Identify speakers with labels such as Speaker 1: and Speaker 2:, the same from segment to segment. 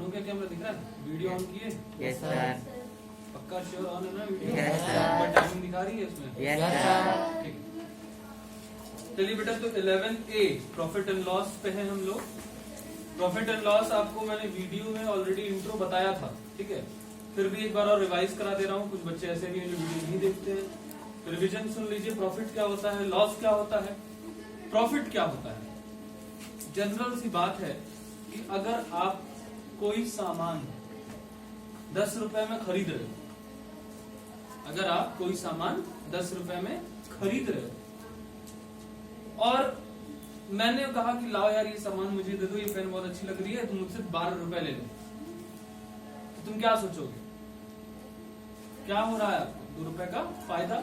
Speaker 1: हो गया कैमरा दिख रहा है? वीडियो ऑन किए?
Speaker 2: Yes sir.
Speaker 1: पक्का श्योर ऑन है ना वीडियो?
Speaker 2: Yes, sir.
Speaker 1: टाइमिंग दिखा रही है इसमें?
Speaker 2: Yes sir.
Speaker 1: ठीक। चलिए बेटा, तो 11A प्रॉफिट एंड लॉस पे है हम लोग। प्रॉफिट एंड लॉस आपको मैंने वीडियो में ऑलरेडी इंट्रो बताया था, ठीक है? फिर भी एक बार और रिवाइज करा दे रहा हूँ, कुछ बच्चे ऐसे भी हैं जो वीडियो नहीं देखते हैं। रिवीजन सुन लीजिए। प्रॉफिट क्या होता है, लॉस क्या होता है, प्रॉफिट क्या होता है। जनरल सी बात है कि अगर आप कोई सामान 10 रुपए में खरीद रहे हो, अगर आप कोई सामान 10 रुपए में खरीद रहे हो और मैंने कहा कि लाओ यार ये सामान मुझे दे दो, ये पेन बहुत अच्छी लग रही है, तुम मुझसे 12 रुपए ले लो, तो तुम क्या सोचोगे? क्या हो रहा है आपको? 2 रुपए का फायदा,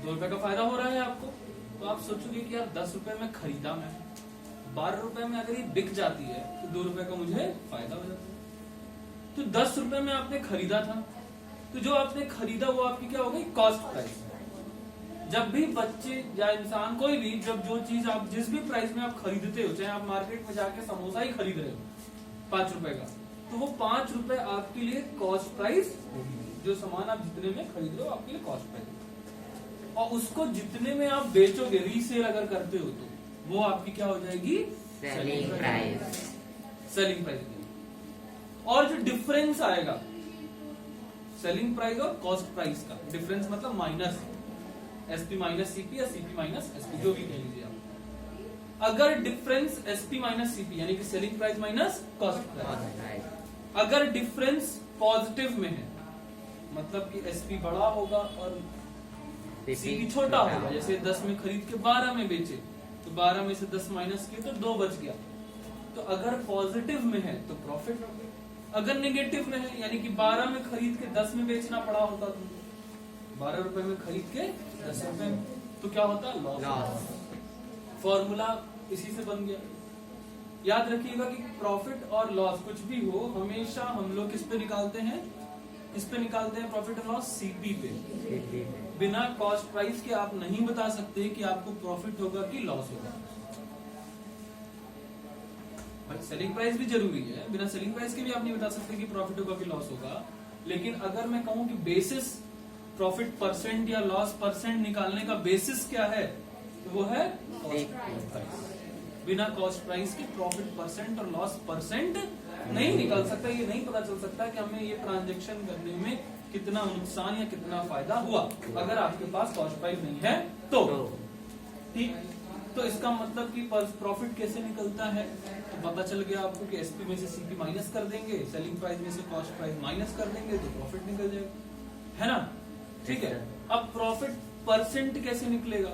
Speaker 1: 2 रुपए का फायदा हो रहा है आपको। तो आप सोचोगे कि यार 10 रुपए में खरीदा मैं, 12 रुपए में अगर ये बिक जाती है तो 2 रुपए का मुझे फायदा हो जाता है। तो 10 रुपए में आपने खरीदा था, तो जो आपने खरीदा वो आपकी क्या हो गई? Cost price. जब भी बच्चे या इंसान कोई भी, जब जो चीज आप जिस भी प्राइस में आप खरीदते हो, चाहे आप मार्केट में जाके समोसा ही खरीद रहे हो 5 रुपए का, तो वो 5 रुपए आपके लिए कॉस्ट प्राइस होगी। जो सामान आप जितने में खरीद रहे हो आपके लिए कॉस्ट प्राइस, और उसको जितने में आप बेचोगे, रीसेल अगर करते हो तो वो आपकी क्या हो जाएगी?
Speaker 2: Selling price.
Speaker 1: Selling price. और जो डिफरेंस आएगा सेलिंग प्राइस और कॉस्ट प्राइस का डिफरेंस, मतलब माइनस एसपी माइनस सीपी या सीपी माइनस एसपी, जो भी कह लीजिए आप। अगर डिफरेंस एसपी माइनस सीपी यानी कि selling price minus cost price, अगर डिफरेंस पॉजिटिव में है, मतलब कि एसपी बड़ा होगा और सीपी छोटा होगा, जैसे 10 में खरीद के 12 में बेचे, तो 12 में से 10 माइनस किए तो 2 बच गया। तो अगर पॉजिटिव में है तो प्रॉफिट, अगर नेगेटिव में है यानी कि 12 में खरीद के 10 में बेचना पड़ा होता, तुमको 12 रुपए में खरीद के 10 रुपए में, तो क्या होता? लॉस। फॉर्मूला इसी से बन गया। याद रखिएगा कि प्रॉफिट और लॉस कुछ भी हो, हमेशा हम लोग किस पे निकालते हैं? किस पे निकालते हैं प्रॉफिट और लॉस? सीपी पे। बिना कॉस्ट प्राइस के आप नहीं बता सकते कि आपको प्रॉफिट होगा कि लॉस होगा। सेलिंग प्राइस भी जरूरी है, बिना सेलिंग प्राइस के भी आप नहीं बता सकते कि प्रॉफिट होगा कि लॉस होगा। लेकिन अगर मैं कहूं कि बेसिस प्रॉफिट परसेंट या लॉस परसेंट निकालने का बेसिस क्या है, तो वो है कॉस्ट प्राइस। बिना कॉस्ट प्राइस के प्रॉफिट परसेंट और लॉस परसेंट नहीं निकल सकता। ये नहीं पता चल सकता कि हमें ये ट्रांजैक्शन करने में कितना नुकसान या कितना फायदा हुआ, अगर आपके पास कॉस्ट प्राइस नहीं है तो। ठीक, तो इसका मतलब कि प्रॉफिट कैसे निकलता है, तो पता चल गया आपको कि एसपी में से सीपी माइनस कर देंगे, सेलिंग प्राइस में से कॉस्ट प्राइस माइनस कर देंगे तो प्रॉफिट निकल जाएगा, है ना? ठीक है। अब प्रॉफिट परसेंट कैसे निकलेगा?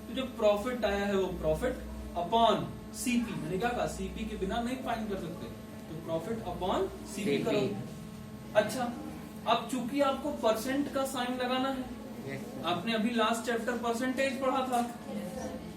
Speaker 1: तो जो प्रॉफिट आया है वो प्रॉफिट अपॉन सीपी, मैंने क्या कहा? सीपी के बिना नहीं फाइंड कर सकते, तो प्रॉफिट अपॉन सीपी करो। अच्छा, अब चूंकि आपको परसेंट का साइन लगाना है, आपने अभी लास्ट चैप्टर परसेंटेज पढ़ा था,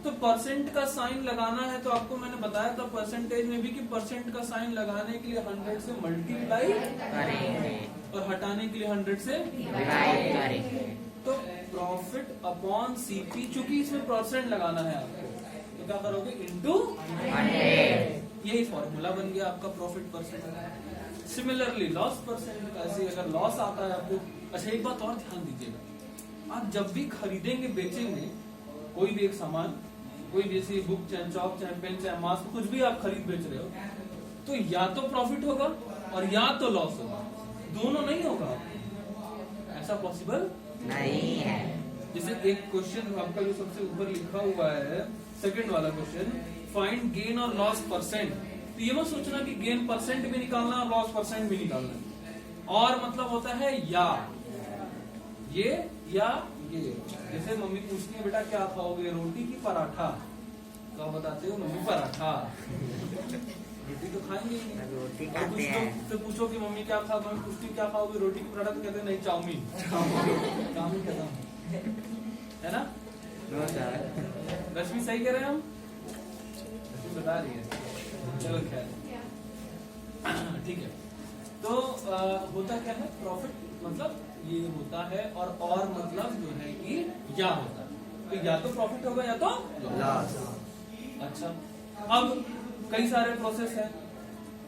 Speaker 1: तो परसेंट का साइन लगाना है, तो आपको मैंने बताया था परसेंटेज में भी कि परसेंट का साइन लगाने के लिए 100 से मल्टीप्लाई करेंगे और हटाने के लिए 100 से डिवाइड करेंगे। तो प्रॉफिट अपॉन सीपी, चूंकि इसमें परसेंट लगाना है आपको, तो क्या करोगे? इंटू 100। यही फॉर्मूला बन गया आपका profit percent. Similarly loss percent का, ऐसे अगर लॉस आता है आपको। अच्छा, एक बात और ध्यान दीजिएगा, आप जब भी खरीदेंगे बेचेंगे कोई भी एक सामान, कोई भी ऐसी बुक चाहे चॉक चाहे पेन चाहे मास्क, कुछ भी आप खरीद बेच रहे हो, तो या तो प्रॉफिट होगा और या तो लॉस होगा, दोनों नहीं होगा। ऐसा पॉसिबल नहीं है। जैसे एक क्वेश्चन आपका जो सबसे ऊपर लिखा हुआ है, सेकंड वाला क्वेश्चन, फाइंड गेन और लॉस परसेंट, तो ये मत सोचना कि गेन परसेंट भी निकालना और लॉस परसेंट भी निकालना, और मतलब होता है या ये या ये। जैसे मम्मी पूछती है बेटा क्या खाओगे, रोटी की पराठा, तो आप बताते हो मम्मी पराठा। रोटी तो खाएंगे ही नहीं, रोटी खाते हैं। तो पूछो कि मम्मी क्या खा, मम्मी पूछती क्या खाओगे, रोटी की पराठा, तो कहते हैं नहीं चाउमीन। चाउमीन कहता हूँ, है ना? रश्मि सही कह रहे हैं हम? रश्मि बता रही है, चलो खैर ठीक है। तो होता क्या है, प्रॉफिट मतलब ये होता है, और मतलब जो है कि या होता है, तो या तो प्रॉफिट होगा या तो लॉस। अच्छा, अब कई सारे प्रोसेस है।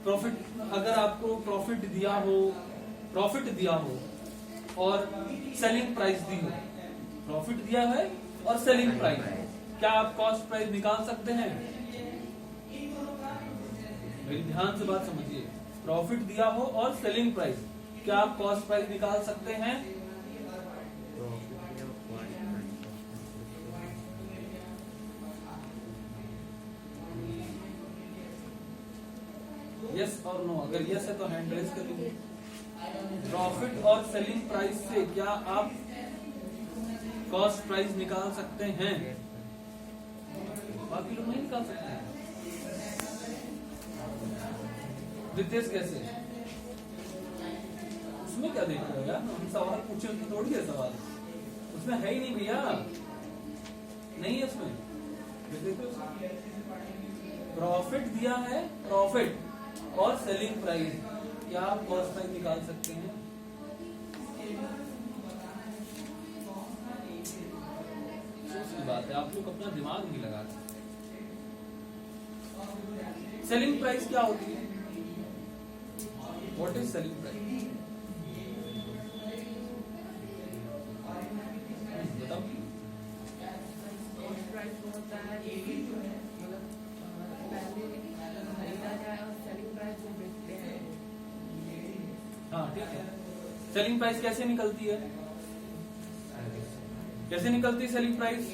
Speaker 1: प्रॉफिट, अगर आपको प्रॉफिट दिया हो और सेलिंग प्राइस दी हो, प्रॉफिट दिया है और सेलिंग प्राइस, क्या आप कॉस्ट प्राइस निकाल सकते हैं? मेरी ध्यान से बात समझिए, प्रॉफिट दिया हो और सेलिंग प्राइस, क्या आप कॉस्ट प्राइस निकाल सकते हैं? यस और नो, अगर यस है तो हैंड रेज कर लीजिए। प्रॉफिट और सेलिंग प्राइस से क्या आप कॉस्ट प्राइस निकाल सकते हैं? बाकी लोग नहीं निकाल सकते हैं। रितेश कैसे? उसमें क्या देख रहे हो यार, हम सवाल पूछे उसमें थोड़ी है सवाल, उसमें है ही नहीं भैया, नहीं है उसमें। प्रॉफिट दिया है, प्रॉफिट और सेलिंग प्राइस, क्या आप कॉस्ट प्राइस निकाल सकते हैं? सोच की बात है, आप लोग अपना दिमाग नहीं लगा सकते। सेलिंग प्राइस क्या होती है? What is selling price? बताओ। हाँ ठीक है, सेलिंग प्राइस कैसे निकलती है? कैसे निकलती है सेलिंग प्राइस?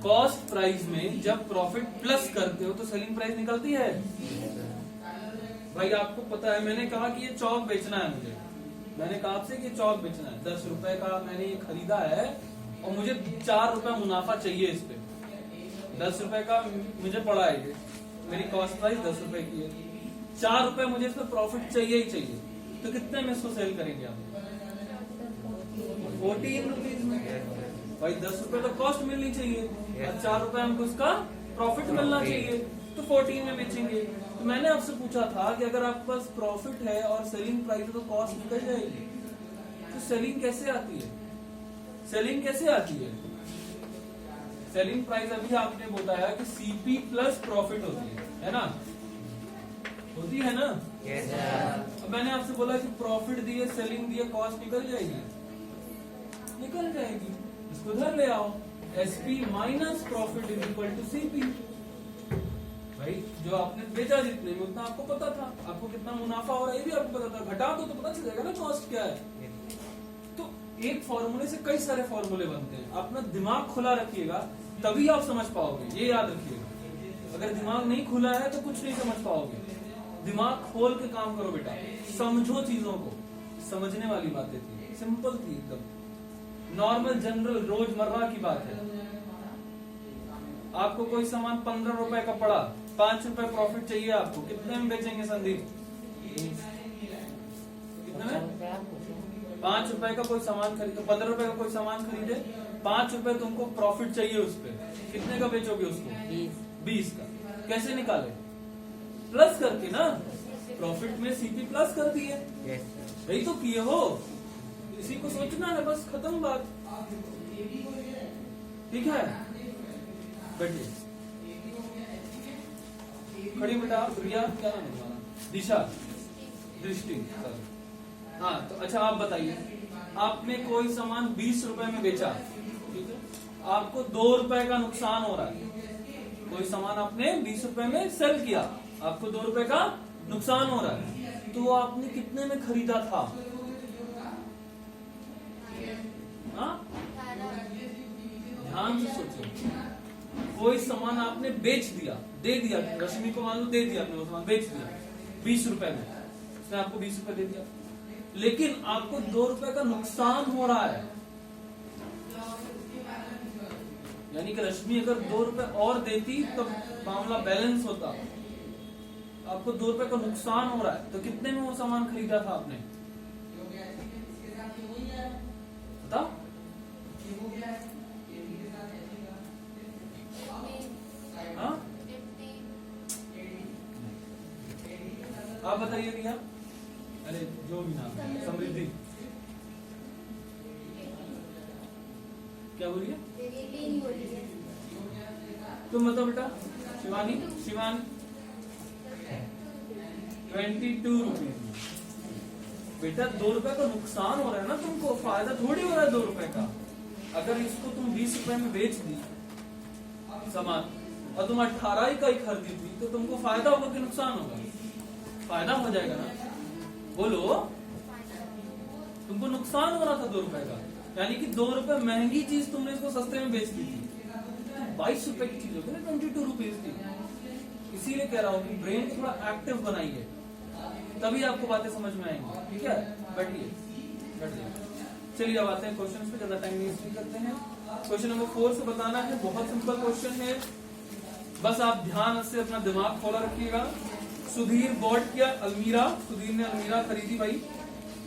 Speaker 1: कॉस्ट प्राइस में जब प्रॉफिट प्लस करते हो तो सेलिंग प्राइस निकलती है। भाई आपको पता है, मैंने कहा कि ये चौक बेचना है मुझे, मैंने कहा आपसे कि चौक बेचना है, 10 रुपए का मैंने ये खरीदा है और मुझे 4 रुपए मुनाफा चाहिए इस पे। 10 रुपए का मुझे पड़ा है, ये मेरी कॉस्ट प्राइस 10 रुपए की है, 4 रुपए मुझे इसमें प्रॉफिट चाहिए ही चाहिए, तो कितने में इसको सेल करेंगे आप? 14 रुपीज में। भाई 10 रुपए तो कॉस्ट मिलनी चाहिए और 4 रुपए हमको उसका प्रॉफिट मिलना चाहिए, तो 14 में बेचेंगे। तो मैंने आपसे पूछा था कि अगर आपके पास प्रॉफिट है और सेलिंग प्राइस है तो कॉस्ट निकल जाएगी, तो सेलिंग कैसे आती है? सेलिंग कैसे आती है? सेलिंग प्राइस अभी आपने बताया कि सीपी प्लस प्रॉफिट होती है ना? होती है ना?
Speaker 2: yes,
Speaker 1: अब मैंने आपसे बोला कि प्रॉफिट दिए, सेलिंग दिए, कॉस्ट निकल जाएगी, निकल जाएगी। इसको उधर ले आओ, SP minus profit is equal to CP. भाई जो आपने बेचा जितने में उतना आपको पता था, आपको कितना मुनाफा हो रहा है ये भी आपको पता था, घटा दो तो पता चल जाएगा ना कॉस्ट क्या है। तो एक फॉर्मूले से कई सारे फॉर्मूले बनते हैं, अपना दिमाग खुला रखिएगा तभी आप समझ पाओगे, ये याद रखिएगा। अगर दिमाग नहीं खुला है तो कुछ नहीं समझ पाओगे। दिमाग खोल के काम करो बेटा, समझो चीजों को, समझने वाली बातें थी, सिंपल थी एकदम, नॉर्मल जनरल रोजमर्रा की बात है। आपको कोई सामान 15 रुपए का पड़ा, 5 रुपए प्रॉफिट चाहिए आपको, कितने में बेचेंगे संदीप? कितने में? 5 रुपए का कोई सामान खरीदे, 15 रुपए का कोई सामान खरीदे, 5 रुपए तुमको प्रॉफिट चाहिए उस पे, कितने का बेचोगे उसको? 20 का। कैसे निकाले? प्लस करके ना, प्रॉफिट में सीपी प्लस कर दिए, यही तो किए हो, इसी को सोचना है, बस खत्म बात। ठीक है, बैठिए, खड़ी बेटा। प्रिया, क्या नाम है तुम्हारा? दिशा, दृष्टि, हाँ। तो अच्छा आप बताइए, आपने कोई सामान 20 रुपए में बेचा, ठीक है, आपको 2 रुपए का नुकसान हो रहा है। कोई सामान आपने 20 रुपए में सेल किया, आपको 2 रुपए का नुकसान हो रहा है, तो आपने कितने में खरीदा था? हाँ, ध्यान से सोचो। कोई सामान आपने बेच दिया, दे दिया, रश्मि को मान लो दे दिया, आपने वो सामान बेच दिया 20 रुपए में, उसने आपको 20 रुपए दे दिया, लेकिन आपको 2 रुपए का नुकसान हो रहा है। यानी कि रश्मि अगर 2 रुपए और देती तो मामला बैलेंस होता, आपको 2 रुपए का नुकसान हो रहा है, तो कितने में वो सामान खरीदा था आपने? बताओ। हाँ? आप बताइए भैया। अरे जो भी नाम, समृद्धि, क्या बोलिए? तुम बताओ बेटा। शिवानी, शिवानी 22 रुपीज। बेटा 2 रुपए का नुकसान हो रहा है ना तुमको, फायदा थोड़ी हो रहा है 2 रुपए का। अगर इसको तुम 20 रुपए में बेच दी सामान और तुम 18 का ही खरीदी थी तो तुमको फायदा होगा कि नुकसान होगा? फायदा हो जाएगा ना, बोलो। तुमको नुकसान हो रहा था 2 रुपए का, यानी कि 2 रुपए महंगी चीज तुमने इसको सस्ते में बेच दी थी। 22 रुपए की चीज होगी ना 22 रुपीज की। इसीलिए कह रहा हूँ कि ब्रेन को थोड़ा एक्टिव बनाइए, तभी आपको बातें समझ में आएंगी। ठीक है, बैठिए बैठिए। चलिए अब आते हैं क्वेश्चन पे, ज्यादा टाइम वेस्ट करते हैं। क्वेश्चन नंबर 4 से बताना है, बहुत सिंपल क्वेश्चन है, बस आप ध्यान से अपना दिमाग खोला रखिएगा। सुधीर बॉट किया अलमीरा, सुधीर ने अलमीरा खरीदी भाई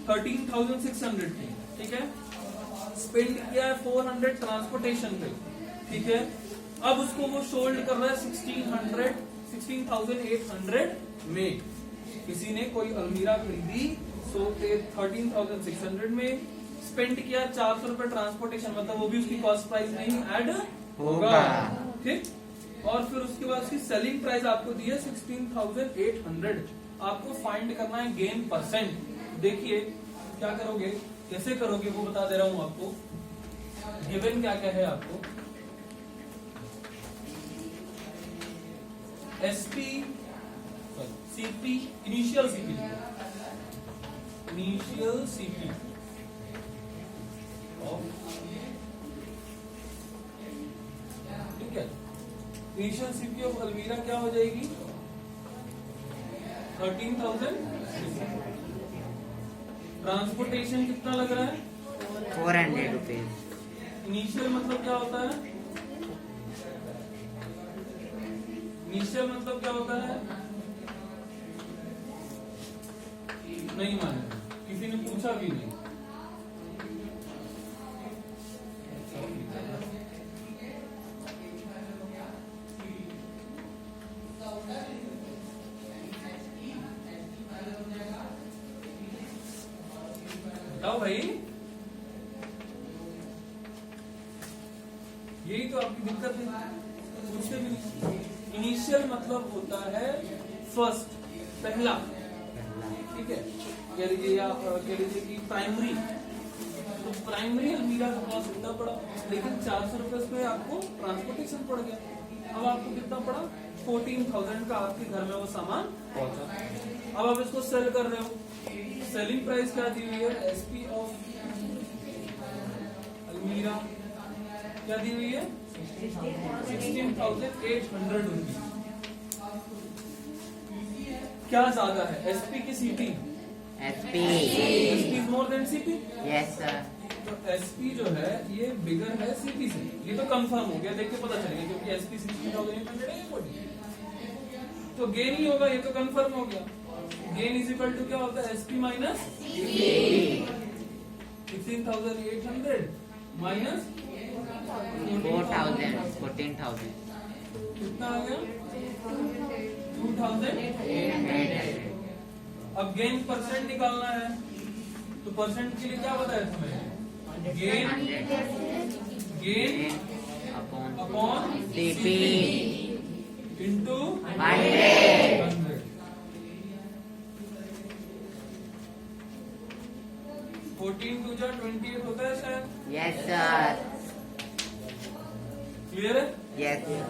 Speaker 1: 13,600 की, ठीक है। स्पेंड किया है 400 ट्रांसपोर्टेशन पे, ठीक है। अब उसको वो सोल्ड कर रहा है 16,800 में। किसी ने कोई अलमीरा खरीदी 13,600 में, स्पेंड किया 400 रुपए ट्रांसपोर्टेशन, मतलब वो भी उसकी कॉस्ट प्राइस में ही ऐड होगा, ठीक। और फिर उसके बाद उसकी सेलिंग प्राइस आपको दी है 16,800। आपको फाइंड करना है गेन परसेंट। देखिए क्या करोगे, कैसे करोगे वो बता दे रहा हूं आपको। गिवन क्या क्या है आपको, SP, CP, initial CP, initial CP ठीक है। इनिशियल सीपी ऑफ अलमीरा क्या हो जाएगी 13,000। ट्रांसपोर्टेशन कितना लग रहा है
Speaker 2: 400 रुपीज।
Speaker 1: इनिशियल मतलब क्या होता है, इनिशियल मतलब क्या होता है, नहीं माने, किसी ने पूछा भी नहीं। बताओ भाई, यही तो आपकी दिक्कत है, पूछते भी नहीं। इनिशियल मतलब होता है फर्स्ट, पहला, ठीक है। कह लीजिए या कह लीजिए कि प्राइमरी, तो प्राइमरी अलमीरा का कॉस्ट कितना पड़ा, लेकिन 400 रुपए पे आपको ट्रांसपोर्टेशन पड़ गया। अब आपको कितना पड़ा 14,000 का आपके घर में वो सामान पहुंचा। अब आप इसको सेल कर रहे हो, सेलिंग प्राइस क्या दी हुई है, एसपी ऑफ अलमीरा क्या दी हुई है 16,800 रुपीज। क्या ज्यादा है, एसपी की CP?
Speaker 2: SP
Speaker 1: is more than CP.
Speaker 2: Yes sir.
Speaker 1: तो एसपी जो है ये बिगर है सीपी से, ये तो कंफर्म हो गया, देख के पता चलेगा, क्योंकि एसपी 16,800 है। तो गेन ही होगा, ये तो कंफर्म हो गया। गेन इज इक्वल टू क्या होता है, एसपी माइनस 16,800 माइनस
Speaker 2: 14,000
Speaker 1: कितना आ गया 2,800। अब गेन परसेंट निकालना है, तो परसेंट के लिए क्या बताया तुम्हें, गेन अपॉन
Speaker 2: सीपी
Speaker 1: इंटू
Speaker 2: 100।
Speaker 1: 14 2 जा 28 होता है शायद।
Speaker 2: Yes sir.
Speaker 1: क्लियर है,
Speaker 2: यस सर।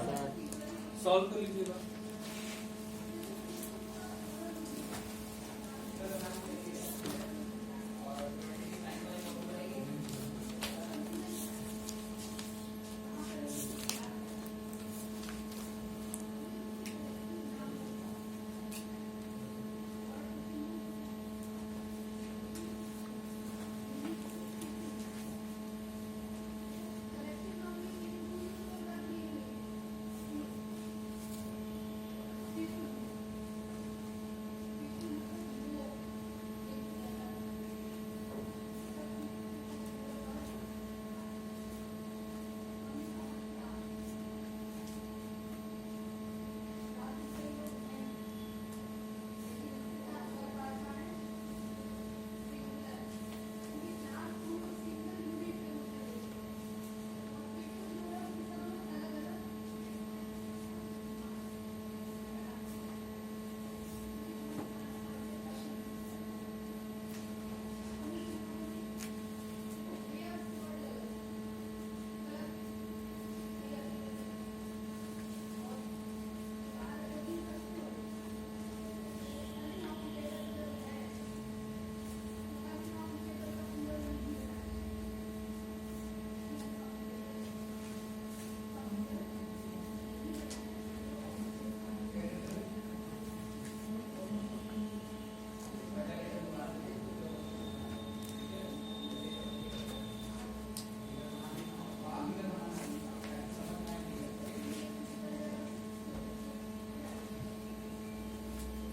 Speaker 1: सॉल्व कर लीजिएगा।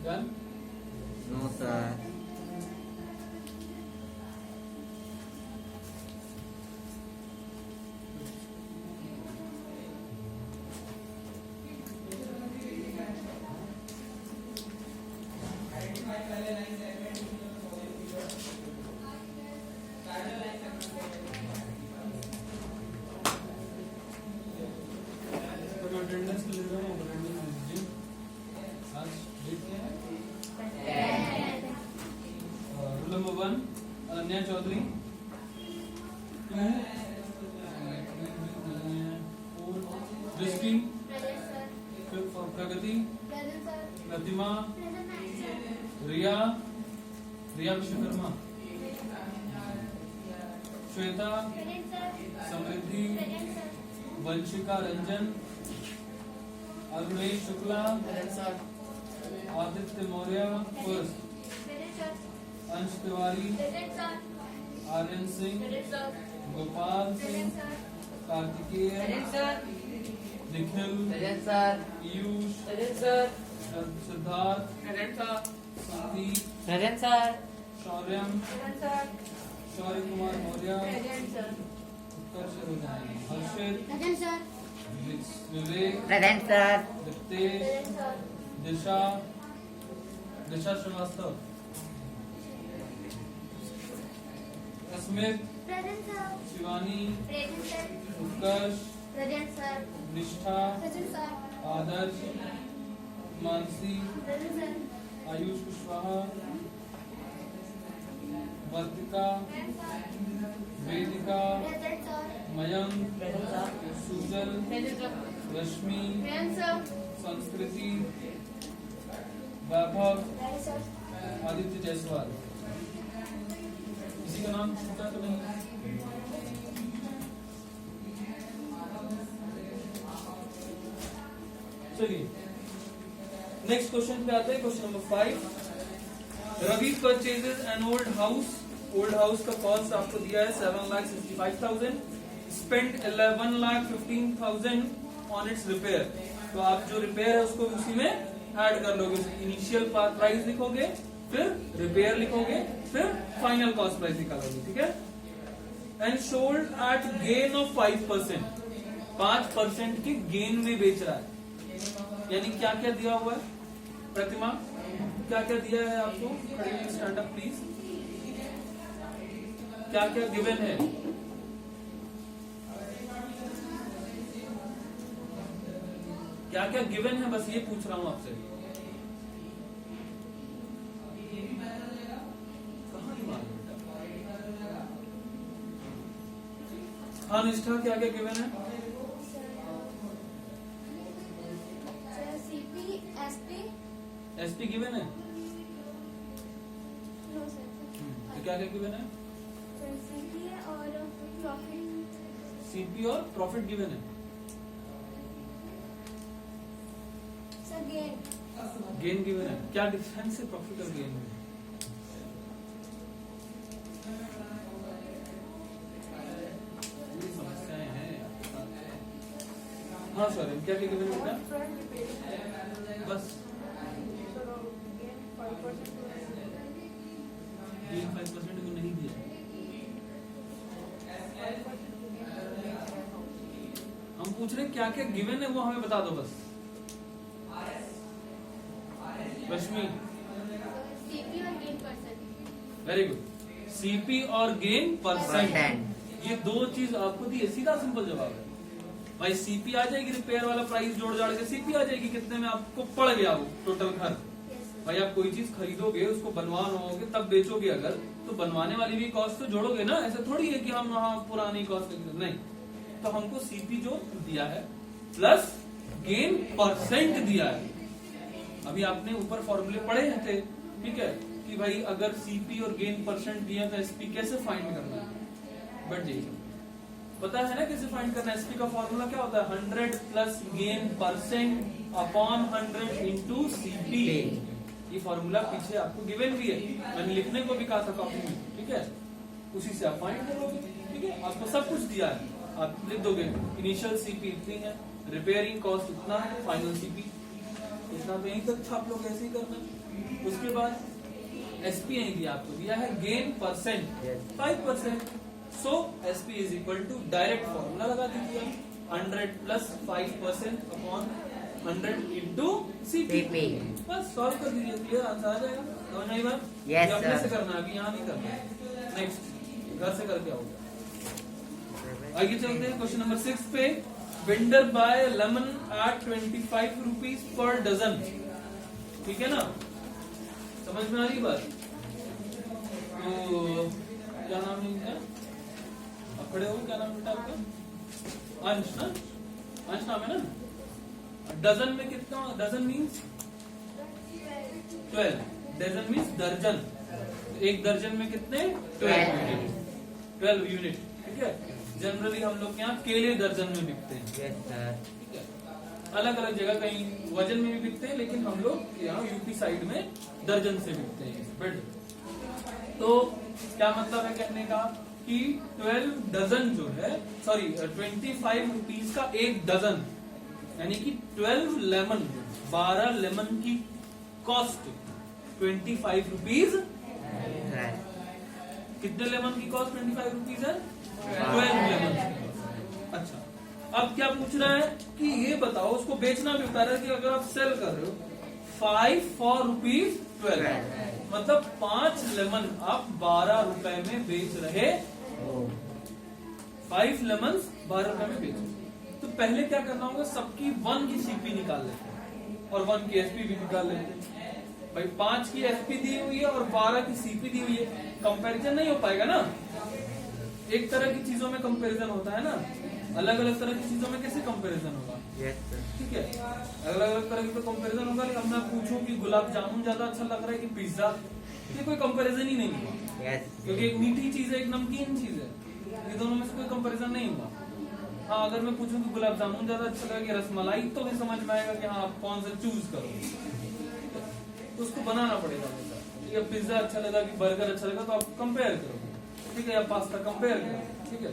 Speaker 1: डन।
Speaker 2: No sir.
Speaker 1: अटेंडेंस ले रहा हूँ, अटेंडेंस लीजिए। आज डेट क्या है? Roll number 1 Ananya Chaudhary. 2 दृष्टि। प्रगति। प्रतिमा। रिया विश्वकर्मा। श्वेता। समृद्धि। वंशिका रंजन। अरुणेश शुक्ला। आदित्य मौर्य। अंश तिवारी। आर्यन सिंह। गोपाल सिंह। कार्तिकेय। निखिल। पीयूष। सिद्धार्थ। संदीप। शौर्यम। शौर्य कुमार मौर्य। उत्कर्ष रुझानी। हर्षित। विवेक। रितेश। दिशा श्रीवास्तव। अस्मित। शिवानी। उत्कर्ष। निष्ठा। आदर्श। मानसी। आयुष कुशवाहा। वर्तिका। वेदिका। मयंक। सुजल। रश्मि। संस्कृति। वैभव। आदित्य जायसवाल। किसी का नाम छूटा तो नहीं? चलिए नेक्स्ट क्वेश्चन पे आते हैं। Question number 5। Ravi purchases an old house. Old house का कॉस्ट आपको दिया है 7,65,000। Spend 11,15,000 on its repair. तो आप जो रिपेयर है उसको उसी में ऐड कर लोगे। इनिशियल प्राइस लिखोगे, फिर रिपेयर लिखोगे, फिर फाइनल कॉस्ट प्राइस निकालोगे। ठीक है। And sold at gain of 5%। 5% के गेन में बेच रहा है। यानी क्या क्या दिया हुआ है? प्रतिमा क्या क्या दिया है आपको? Stand up please. क्या क्या गिवन है? क्या क्या गिवन है? बस ये पूछ रहा हूं आपसे। कहां मालूम बेटा? हाँ निष्ठा क्या क्या गिवन है? एसपी गिवन है। तो क्या क्या गिवन है? सीपी और प्रॉफिट गिवन है। गेन गिवन है। क्या डिफरेंस है प्रॉफिट और गेन में? समस्याएं हैं। हाँ सॉरी क्या क्या गिवन है बेटा? बस गेन 5% को नहीं दिया। हम पूछ रहे क्या क्या गिवन है वो हमें बता दो बस। रश्मि वेरी गुड। सीपी और गेन परसेंट, ये दो चीज आपको दी है। सीधा सिंपल जवाब है भाई। सीपी आ जाएगी, रिपेयर वाला प्राइस जोड़ जाड़ के सीपी आ जाएगी। कितने में आपको पड़ गया वो टोटल खर्च? भाई आप कोई चीज खरीदोगे, उसको बनवाओगे, तब बेचोगे अगर, तो बनवाने वाली भी कॉस्ट तो जोड़ोगे ना। ऐसा थोड़ी है कि हम वहाँ पुरानी कॉस्ट नहीं। तो हमको सीपी जो दिया है प्लस गेन परसेंट दिया है। अभी आपने ऊपर फॉर्मूले पढ़े थे, ठीक है, कि भाई अगर सीपी और गेन परसेंट दिया तो एसपी कैसे फाइंड करना है। बट जी पता है ना कैसे फाइंड करना है? एसपी का फॉर्मूला क्या होता है? 100 plus gain percent upon 100 into CP. ये फॉर्मूला पीछे आपको गिवन भी है, मैंने लिखने को भी कहा था कॉपी में। ठीक है, उसी से आप फाइंड करोगे। ठीक है, आपको सब कुछ दिया है, आप लिख दोगे इनिशियल सीपी इतनी है, रिपेयरिंग कॉस्ट इतना है, फाइनल सीपी इतना तो यहीं तक छाप लो, कैसे ही करना। उसके बाद एसपी यहीं दिया, आपको दिया है gain percent
Speaker 2: Yes.
Speaker 1: 5%। So SP is equal to direct formula लगा दीजिए, 100 प्लस 5% अपॉन 100 इंटू सीपी।
Speaker 2: CP.
Speaker 1: बस सॉल्व कर दीजिए, क्लियर आंसर आ जाएगा। समझ में आई बात?
Speaker 2: Yes,
Speaker 1: ये अपने
Speaker 2: sir.
Speaker 1: से करना है, अभी यहाँ नहीं करना है। नेक्स्ट घर से करके आओगे। आगे चलते हैं क्वेश्चन नंबर 6 पे। Vendor buy lemon at 25 rupees per dozen. ठीक है ना, समझ में आ रही बात? तो क्या नाम है इनका? आप खड़े हो, क्या नाम बेटा आपका? अंश ना, अंश नाम है ना। डजन में कितना? डजन मीन्स 12, डजन मीन्स दर्जन। एक दर्जन में कितने? 12 यूनिट। ठीक है, जनरली हम लोग यहाँ केले दर्जन में बिकते हैं।
Speaker 2: Yes, sir.
Speaker 1: ठीक है, अलग अलग जगह कहीं वजन में भी बिकते हैं, लेकिन हम लोग यहाँ यूपी साइड में दर्जन से बिकते हैं ब्रेड। तो क्या मतलब है कहने का कि 12 डजन जो है, सॉरी 25 रुपीज का एक डजन, यानी कि 12 लेमन, 12 लेमन की कॉस्ट 25 रुपीज।
Speaker 2: Right.
Speaker 1: कितने लेमन की कॉस्ट 25 रुपीज है? 12 लेमन। अच्छा, अब क्या पूछ रहा है कि ये बताओ, उसको बेचना भी बता रहा है कि अगर आप सेल कर रहे हो 5 फॉर रुपीज 12, मतलब 5 लेमन आप 12 रुपए में बेच रहे।
Speaker 2: Oh.
Speaker 1: 5 लेमन 12 रुपए में बेच रहे। तो पहले क्या करना होगा, सबकी 1 की सीपी निकाल लेते हैं और 1 की एसपी भी निकाल लेते हैं। भाई 5 की एसपी दी हुई है और 12 की सीपी दी हुई है, कंपैरिजन नहीं हो पाएगा ना। एक तरह की चीजों में कंपैरिजन होता है ना, अलग अलग तरह की चीजों में कैसे कंपैरिजन होगा?
Speaker 2: Yes, sir.
Speaker 1: ठीक है, अलग अलग तरह की तो कंपैरिजन होगा। लेकिन अब मैं पूछूं कि गुलाब जामुन ज्यादा अच्छा लग रहा है कि पिज्जा, ये कोई कंपैरिजन ही नहीं हुआ,
Speaker 2: Yes.
Speaker 1: क्योंकि एक मीठी चीज है, एक नमकीन चीज है, ये दोनों में से कोई कंपैरिजन नहीं हुआ। हाँ, अगर मैं पूछूं कि गुलाब जामुन ज्यादा अच्छा लगा कि रसमलाई, तो भी समझ में आएगा कि हाँ आप कौन सा चूज करो। तो उसको बनाना पड़ेगा हमेशा, या पिज्जा अच्छा लगा कि बर्गर अच्छा लगा, तो आप कंपेयर करो। ठीक है, या पास्ता कंपेयर करो। ठीक है,